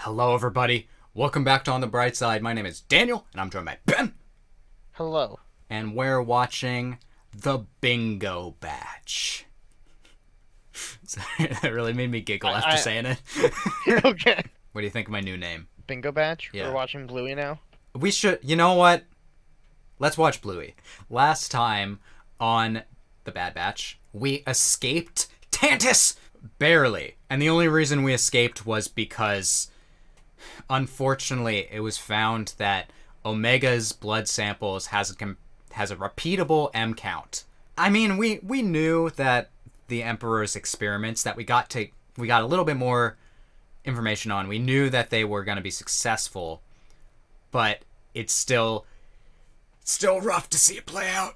Hello, everybody. Welcome back to On the Bright Side. My name is Daniel, and I'm joined by Ben. Hello. And we're watching The Bingo Batch. That really made me giggle after saying it. Okay. What do you think of my new name? Bingo Batch? Yeah. We're watching Bluey now? We should... You know what? Let's watch Bluey. Last time on The Bad Batch, we escaped Tantus! Barely. And the only reason we escaped was because... Unfortunately, it was found that Omega's blood samples has a repeatable M count. I mean, we knew that the Emperor's experiments that we got a little bit more information on. We knew that they were going to be successful, but it's still rough to see it play out.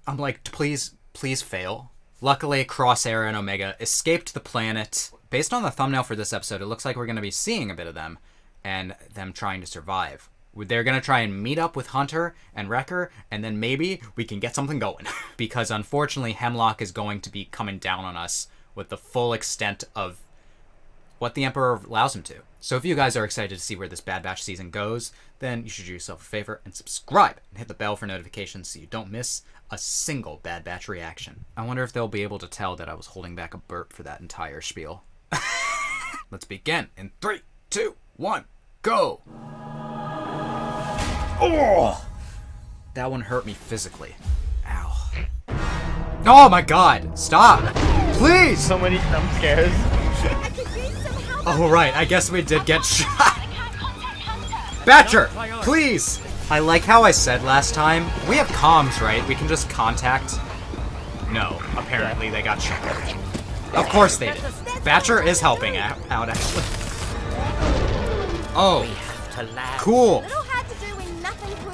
I'm like, please fail. Luckily, Crosshair and Omega escaped the planet. Based on the thumbnail for this episode, it looks like we're going to be seeing a bit of them and them trying to survive. They're going to try and meet up with Hunter and Wrecker, and then maybe we can get something going. Because unfortunately, Hemlock is going to be coming down on us with the full extent of what the Emperor allows him to. So if you guys are excited to see where this Bad Batch season goes, then you should do yourself a favor and subscribe and hit the bell for notifications so you don't miss a single Bad Batch reaction. I wonder if they'll be able to tell that I was holding back a burp for that entire spiel. Let's begin in 3, 2, 1, go! Oh! That one hurt me physically. Ow. Oh my god! Stop! Please! So many jump scares. Oh right, I guess we did get shot. Batcher! Please! I like how I said last time, we have comms, right? We can just contact... No, apparently they got shot. Of course they did. Batcher is helping out actually. Oh, cool.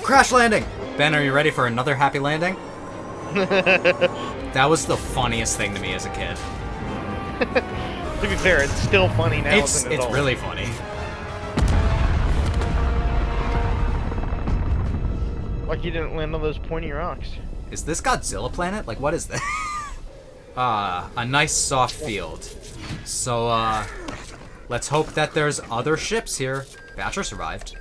Crash landing! Ben, are you ready for another happy landing? That was the funniest thing to me as a kid. To be fair, it's still funny now. It's really funny. Like you didn't land on those pointy rocks. Is this Godzilla planet? Like, what is this? A nice soft field. So, let's hope that there's other ships here. Batcher survived.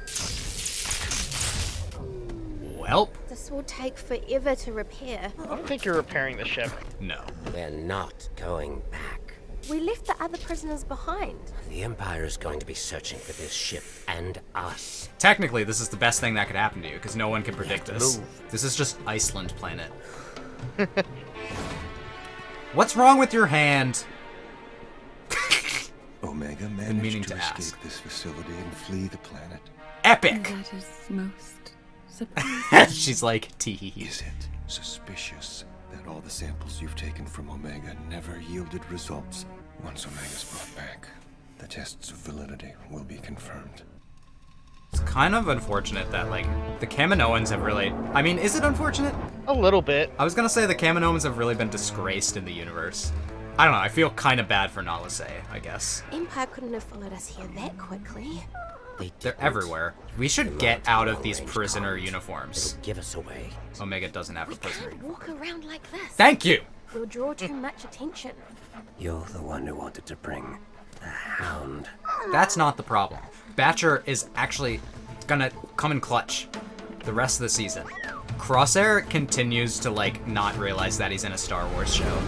Welp. This will take forever to repair. I don't think you're repairing the ship. No. We're not going back. We left the other prisoners behind. The Empire is going to be searching for this ship and us. Technically, this is the best thing that could happen to you, because no one can predict this. This is just Iceland planet. What's wrong with your hand? Omega managed to escape this facility and flee the planet. Epic! That is most surprising. She's like, tee. Is it suspicious that all the samples you've taken from Omega never yielded results? Once Omega's brought back, the tests of validity will be confirmed. It's kind of unfortunate that, like, the Kaminoans have really... I mean, is it unfortunate? A little bit. I was gonna say the Kaminoans have really been disgraced in the universe. I don't know, I feel kind of bad for Nalase, I guess. Empire couldn't have followed us here that quickly. They're everywhere. We should get out of these prisoner uniforms. It'll give us away. Omega doesn't have a We prisoner can't uniform. walk around like this. Thank you! We'll draw too much attention. You're the one who wanted to bring the Hound. That's not the problem. Batcher is actually gonna come in clutch the rest of the season. Crosshair continues to, like, not realize that he's in a Star Wars show.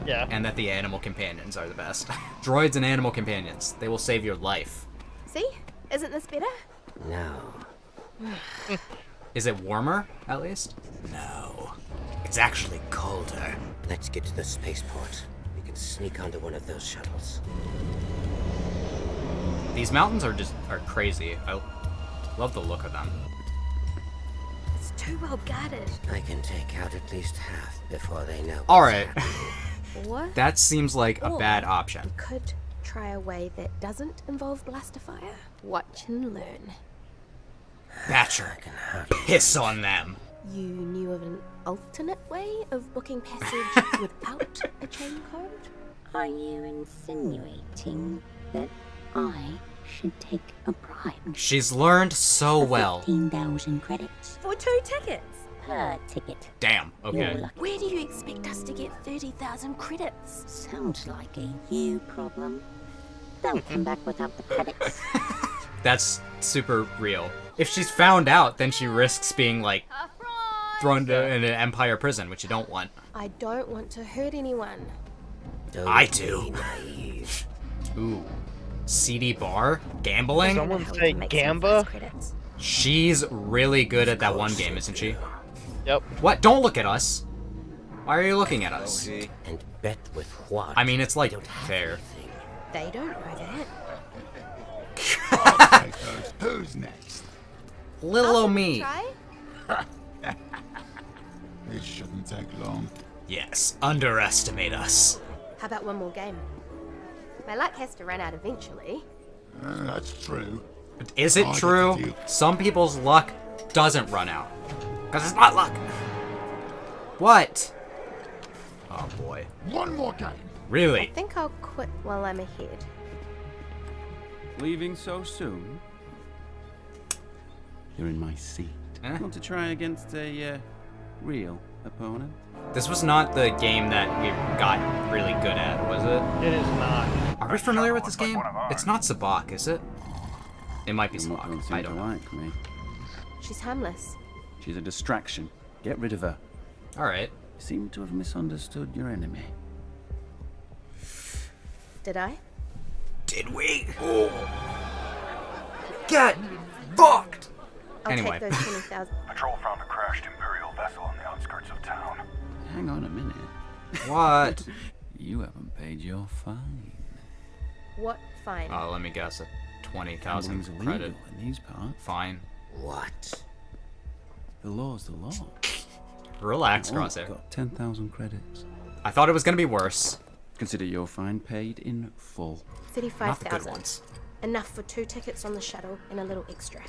Yeah. And that the animal companions are the best. Droids and animal companions. They will save your life. See? Isn't this better? No. Is it warmer, at least? No. It's actually colder. Let's get to the spaceport. We can sneak onto one of those shuttles. These mountains are crazy. I love the look of them. It's too well guarded. I can take out at least half before they know. Alright. Or That seems like a bad option. we could try a way that doesn't involve blaster fire. Watch and learn. Batcher, piss on them. You knew of an alternate way of booking passage without a chain code? Are you insinuating that I should take a bribe? She's learned so well. 15,000 credits For 2 tickets? per ticket. Damn, You're okay. lucky. Where do you expect us to get 30,000 credits? Sounds like a you problem. Don't come back without the credits. That's super real. If she's found out, then she risks being, like, thrown in an Empire prison, which you don't want. I don't want to hurt anyone. Don't I be do. naive. Ooh. CD bar? Gambling? Someone How we say can make some Gamba? fast credits. She's really good at that one game, isn't she? Yep. What? Don't look at us. Why are you looking at us? And bet with what? I mean, it's like Don't have fair. anything. They don't know that. Who's next? Little I'll me. Try? It shouldn't take long. Yes, underestimate us. How about one more game? My luck has to run out eventually. That's true. Is it I get true? the deal. Some people's luck doesn't run out. Because it's not luck. What? Oh boy. One more game. Really? I think I'll quit while I'm ahead. Leaving so soon? You're in my seat. Eh? Want to try against a real opponent? This was not the game that we got really good at, was it? It is not. Are we familiar with this game? It's not Sabak, is it? It might be You don't Sabak. seem I to don't know. like me. She's harmless. She's a distraction. Get rid of her. Alright. You seem to have misunderstood your enemy. Did I? Did we? Get fucked! I'll Anyway. take those 20,000. Patrol found a crashed Imperial vessel on the outskirts of town. Hang on a minute. What? You haven't paid your fine. What fine? Oh, let me guess. A 20,000 Gambling's illegal credit in these parts. fine. What? The law's the law. Relax, Oh, Crosshair. got 10,000 credits. I thought it was gonna be worse. Consider your fine paid in full. Not the good 35,000. ones. Enough for 2 tickets on the shuttle and a little extra.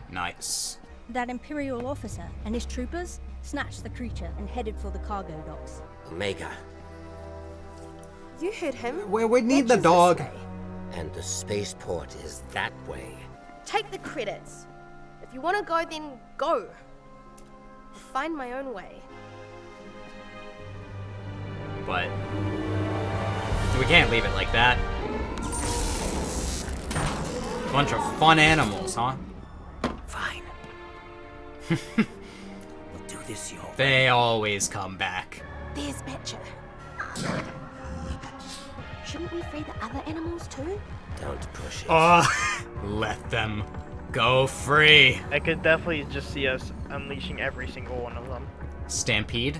Nice. That Imperial officer and his troopers snatched the creature and headed for the cargo docks. Omega. You heard him. We need Which the is this dog. way? And the spaceport is that way. Take the credits. If you want to go, then go. I'll find my own way. But we can't leave it like that. Bunch of fun animals, huh? Fine. We'll do this your way. They always come back. There's Betcher. Shouldn't we free the other animals too? Don't push it. Let them go free. I could definitely just see us unleashing every single one of them. Stampede?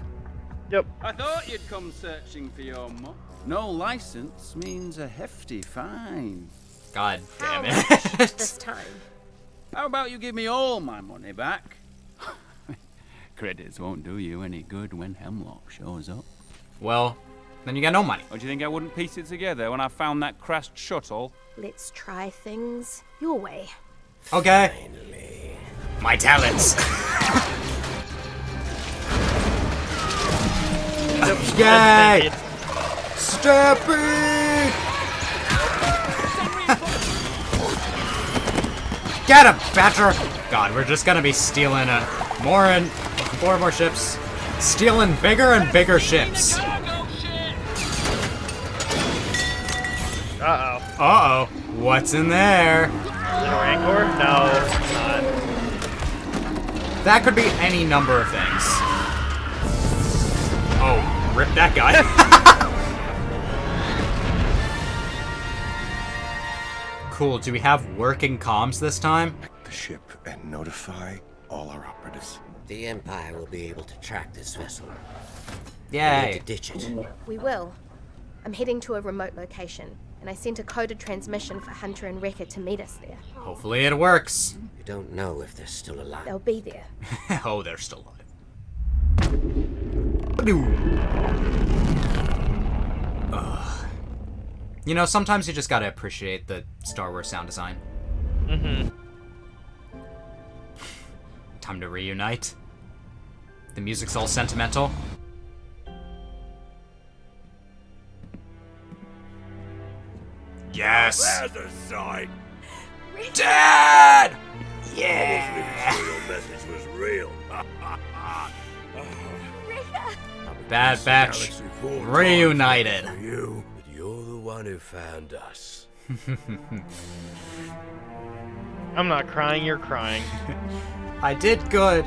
Yep. I thought you'd come searching for your mutt. No license means a hefty fine. God damn How it. much this time? How about you give me all my money back? Credits won't do you any good when Hemlock shows up. Well, then you got no money. Or do you think I wouldn't piece it together when I found that crashed shuttle? Let's try things your way. Okay. Finally. My talents. Yay! Stampede! Get him, Badger! God, we're just gonna be stealing more and more ships. Stealing bigger and bigger ships. Uh-oh. Uh-oh. What's in there? Little Rancor? No, it's not. That could be any number of things. Oh, rip that guy. Cool, do we have working comms this time? The ship and notify all our operatives. The Empire will be able to track this vessel. We need Yay. to ditch it. We will. I'm heading to a remote location, and I sent a coded transmission for Hunter and Wrecker to meet us there. Hopefully it works. You don't know if they're still alive. They'll be there. Oh, they're still alive. Ugh. You know, sometimes you just gotta appreciate the Star Wars sound design. Mm-hmm. Time to reunite. The music's all sentimental. Yes! There's a sight. Dad! Yeah! Your message was real. Bad Batch reunited. For you, but you're the one who found us. I'm not crying, you're crying. I did good.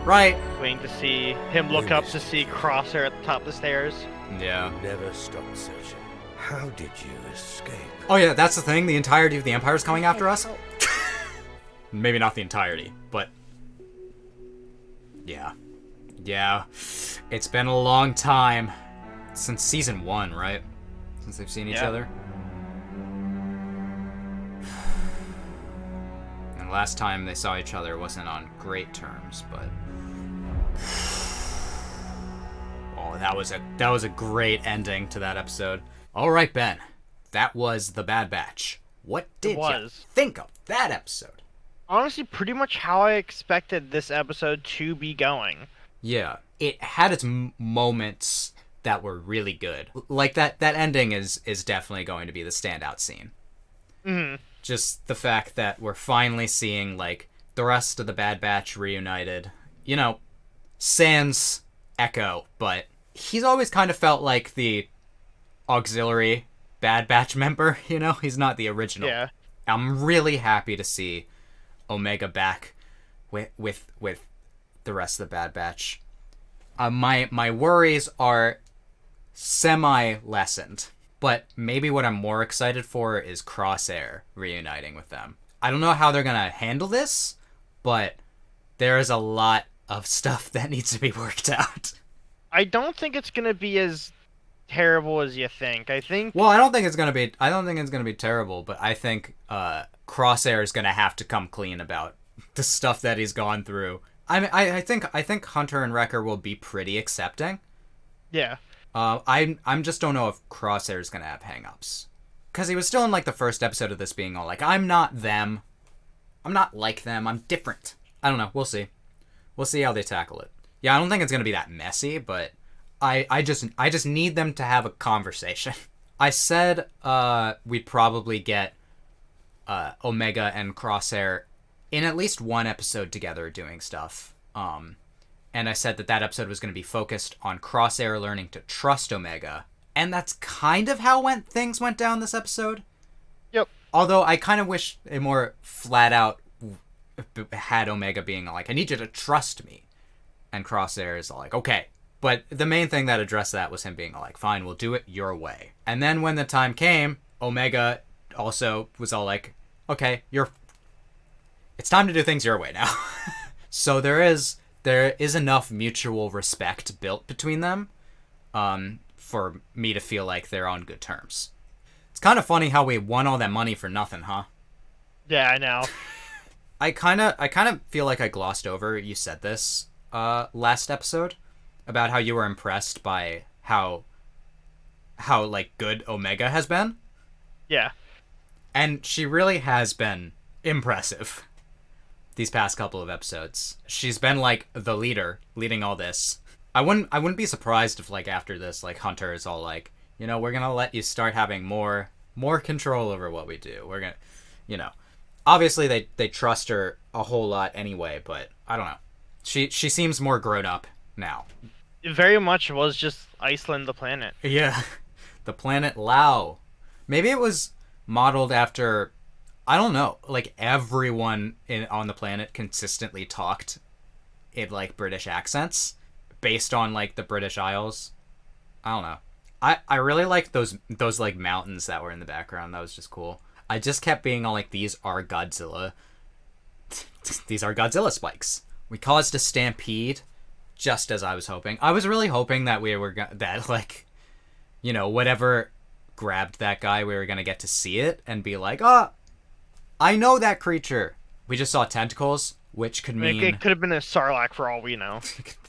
Right. Waiting to see him look up to see Crosshair at the top of the stairs. Yeah. Never stop searching. How did you escape? Oh yeah, that's the thing. The entirety of the Empire is coming after us. Maybe not the entirety, but yeah. Yeah. It's been a long time. Since season 1, right? Since they've seen each other. And last time they saw each other wasn't on great terms, but oh, that was a great ending to that episode. All right, Ben. That was The Bad Batch. What did you think of that episode? Honestly, pretty much how I expected this episode to be going. Yeah, it had its moments that were really good. Like that ending is definitely going to be the standout scene. Mm-hmm. Just the fact that we're finally seeing like the rest of the Bad Batch reunited. You know, sans Echo, but he's always kind of felt like the auxiliary Bad Batch member, you know? He's not the original. Yeah. I'm really happy to see Omega back with the rest of the Bad Batch. My worries are semi-lessened, but maybe what I'm more excited for is Crosshair reuniting with them. I don't know how they're gonna handle this, but there is a lot of stuff that needs to be worked out. I don't think it's gonna be as terrible as you think. I think. Well, I don't think it's gonna be terrible, but I think Crosshair is gonna have to come clean about the stuff that he's gone through. I mean, I think Hunter and Wrecker will be pretty accepting. Yeah. I'm just don't know if Crosshair is gonna have hangups, because he was still in like the first episode of this being all like, I'm not them, I'm not like them, I'm different. I don't know. We'll see. We'll see how they tackle it. Yeah, I don't think it's gonna be that messy, but I just need them to have a conversation. I said we'd probably get Omega and Crosshair in at least one episode together doing stuff. And I said that episode was going to be focused on Crosshair learning to trust Omega. And that's kind of how things went down this episode. Yep. Although I kind of wish a more flat out had Omega being like, I need you to trust me. And Crosshair is like, okay. But the main thing that addressed that was him being like, fine, we'll do it your way. And then when the time came, Omega also was all like, okay, it's time to do things your way now. So there is enough mutual respect built between them for me to feel like they're on good terms. It's kind of funny how we won all that money for nothing, huh? Yeah, I know. I kind of feel like I glossed over you said this last episode about how you were impressed by how like good Omega has been. Yeah. And she really has been impressive these past couple of episodes. She's been like the leader, leading all this. I wouldn't be surprised if like after this, like Hunter is all like, you know, we're gonna let you start having more control over what we do. We're gonna, you know, obviously they trust her a whole lot anyway, but I don't know. She seems more grown up now. It very much was just Iceland, the planet. Yeah, the planet Lao. Maybe it was modeled after, I don't know, like everyone on the planet consistently talked in like British accents based on like the British Isles. I don't know. I really liked those like mountains that were in the background. That was just cool. I just kept being all like, these are Godzilla. These are Godzilla spikes. We caused a stampede, just as I was hoping. I was really hoping that that like, you know, whatever grabbed that guy, we were gonna get to see it and be like, oh, I know that creature. We just saw tentacles, which could mean it could have been a Sarlacc for all we know.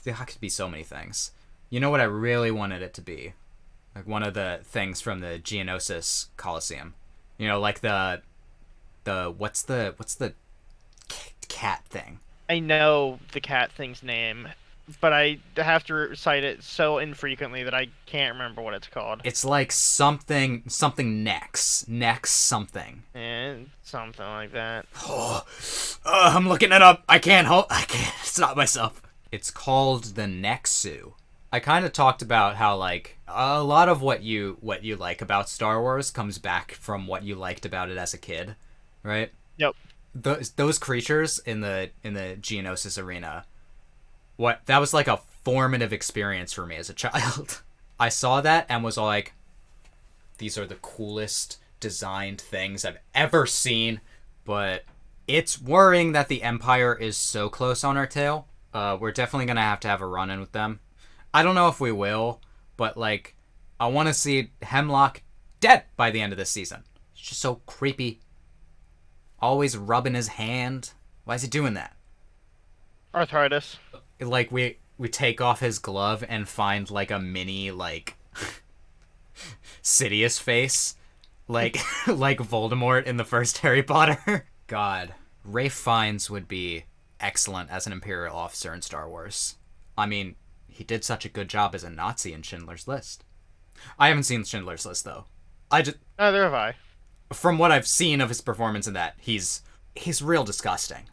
There could be so many things. You know what I really wanted it to be? Like one of the things from the Geonosis Coliseum. You know, like the what's the cat thing? I know the cat thing's name, but I have to recite it so infrequently that I can't remember what it's called. It's like something Nex something. And something like that. I'm looking it up. I can't stop myself. It's called the Nexu. I kind of talked about how like a lot of what you like about Star Wars comes back from what you liked about it as a kid, right? Yep. those creatures in the Geonosis arena, that was like a formative experience for me as a child. I saw that and was like, these are the coolest designed things I've ever seen. But it's worrying that the Empire is so close on our tail. We're definitely gonna have a run-in with them. I don't know if we will, but like, I want to see Hemlock dead by the end of this season. It's just so creepy. Always rubbing his hand. Why is he doing that? Arthritis. Like, we take off his glove and find like a mini like Sidious face, like like Voldemort in the first Harry Potter. God, Ralph Fiennes would be excellent as an Imperial officer in Star Wars. I mean, he did such a good job as a Nazi in Schindler's List. I haven't seen Schindler's List though. Neither have I. From what I've seen of his performance in that, he's real disgusting.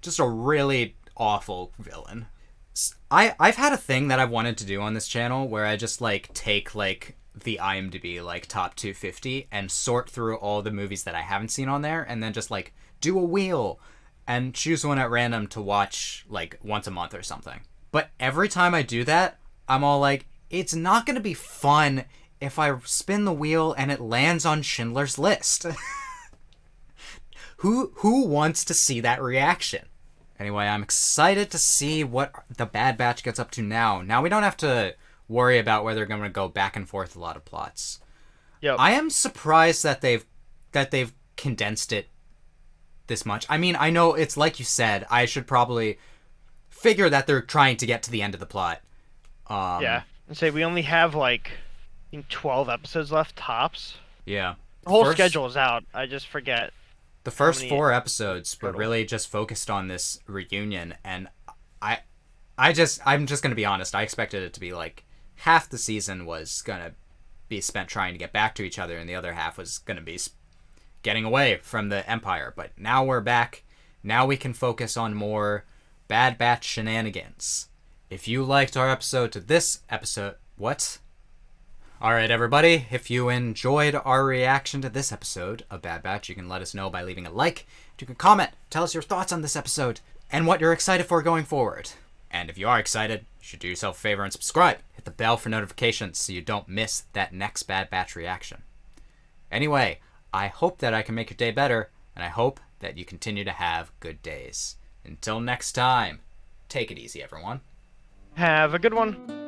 Just a really awful villain. I've had a thing that I've wanted to do on this channel where I just like take like the IMDb like top 250 and sort through all the movies that I haven't seen on there, and then just like do a wheel and choose one at random to watch like once a month or something. But every time I do that, I'm all like, it's not gonna be fun if I spin the wheel and it lands on Schindler's List. Who wants to see that reaction? Anyway, I'm excited to see what the Bad Batch gets up to now. Now we don't have to worry about whether they're going to go back and forth a lot of plots. Yep. I am surprised that they've condensed it this much. I mean, I know it's like you said, I should probably figure that they're trying to get to the end of the plot. Yeah. And say we only have like, I think 12 episodes left tops. Yeah. The whole schedule is out. I just forget. The first 4 episodes were really just focused on this reunion, and I'm just going to be honest, I expected it to be like half the season was going to be spent trying to get back to each other, and the other half was going to be getting away from the Empire. But now we're back. Now we can focus on more Bad Batch shenanigans. If you liked our episode to this episode... What? Alright, everybody, if you enjoyed our reaction to this episode of Bad Batch, you can let us know by leaving a like. You can comment, tell us your thoughts on this episode, and what you're excited for going forward. And if you are excited, you should do yourself a favor and subscribe. Hit the bell for notifications so you don't miss that next Bad Batch reaction. Anyway, I hope that I can make your day better, and I hope that you continue to have good days. Until next time, take it easy, everyone. Have a good one.